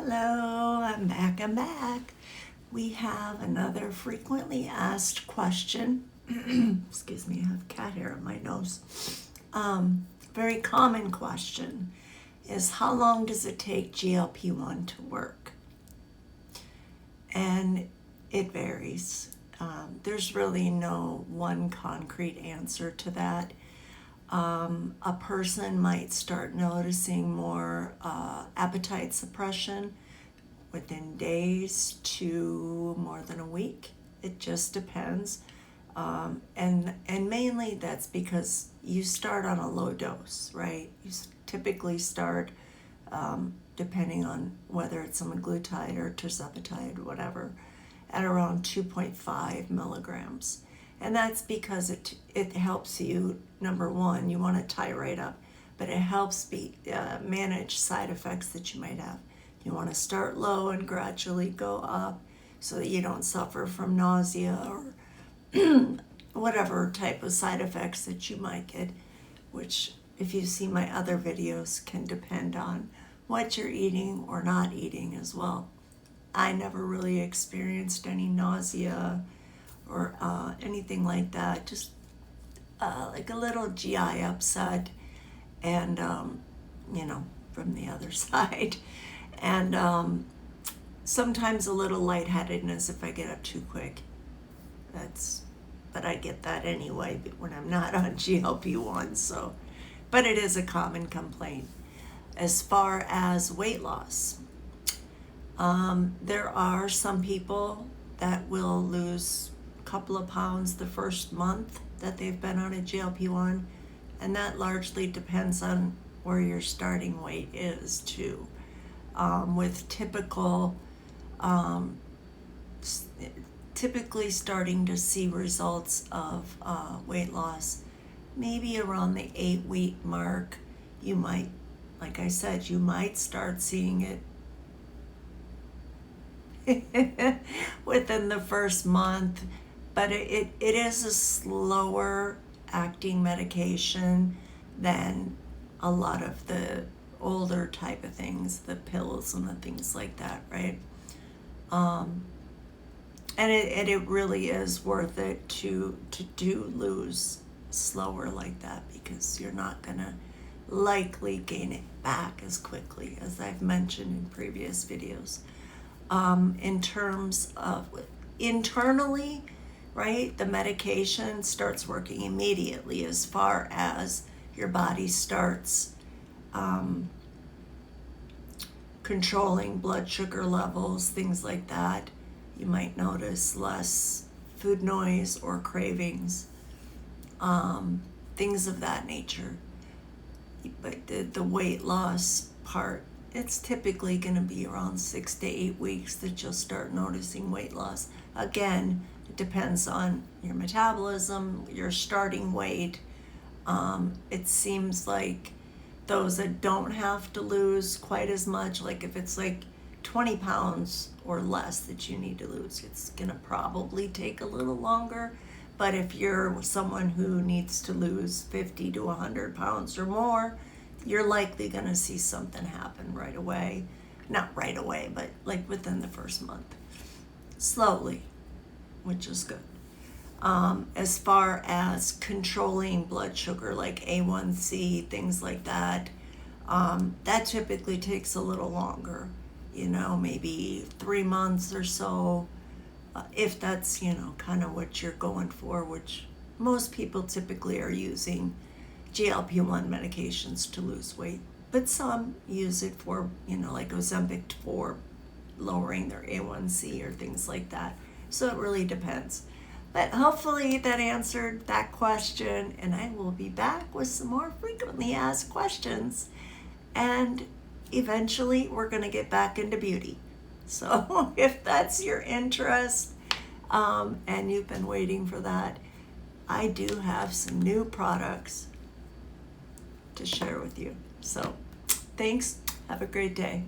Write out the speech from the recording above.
Hello, I'm back. We have another frequently asked question. Excuse me, I have cat hair on my nose. Very common question is how long does it take GLP-1 to work? And it varies. There's really no one concrete answer to that. A person might start noticing more appetite suppression within days to more than a week. It just depends. And mainly that's because you start on a low dose, right? You typically start, depending on whether it's semaglutide or tirzepatide or whatever, at around 2.5 milligrams. And that's because it helps you, number one, you want to titrate up, but it helps manage side effects that you might have. You want to start low and gradually go up so that you don't suffer from nausea or whatever type of side effects that you might get, which, if you see my other videos, can depend on what you're eating or not eating as well. I never really experienced any nausea or anything like that, just like a little GI upset and, from the other side. And sometimes a little lightheadedness if I get up too quick. But I get that anyway when I'm not on GLP-1, so. But it is a common complaint. As far as weight loss, there are some people that will lose couple of pounds the first month that they've been on a GLP-1, and that largely depends on where your starting weight is too. With typically starting to see results of weight loss maybe around the 8-week mark. You might, like I said, you might start seeing it within the first month. But it is a slower acting medication than a lot of the older type of things, the pills and the things like that, right? And it really is worth it to lose slower like that, because you're not gonna likely gain it back as quickly as I've mentioned in previous videos. In terms of internally, right, the medication starts working immediately as far as your body starts controlling blood sugar levels, things like that. You might notice less food noise or cravings, things of that nature. But the weight loss part, it's typically going to be around 6 to 8 weeks that you'll start noticing weight loss. Again, it depends on your metabolism, your starting weight. It seems like those that don't have to lose quite as much, like if it's like 20 pounds or less that you need to lose, it's gonna probably take a little longer. But if you're someone who needs to lose 50 to 100 pounds or more, you're likely gonna see something happen right away. Not right away, but like within the first month. Slowly, which is good. As far as controlling blood sugar, like A1C, things like that, that typically takes a little longer, maybe 3 months or so, if that's, kind of what you're going for, which most people typically are using GLP-1 medications to lose weight, but some use it for, like Ozempic for lowering their A1C or things like that. So it really depends. But hopefully that answered that question, and I will be back with some more frequently asked questions. And eventually we're going to get back into beauty. So if that's your interest, and you've been waiting for that, I do have some new products to share with you. So thanks. Have a great day.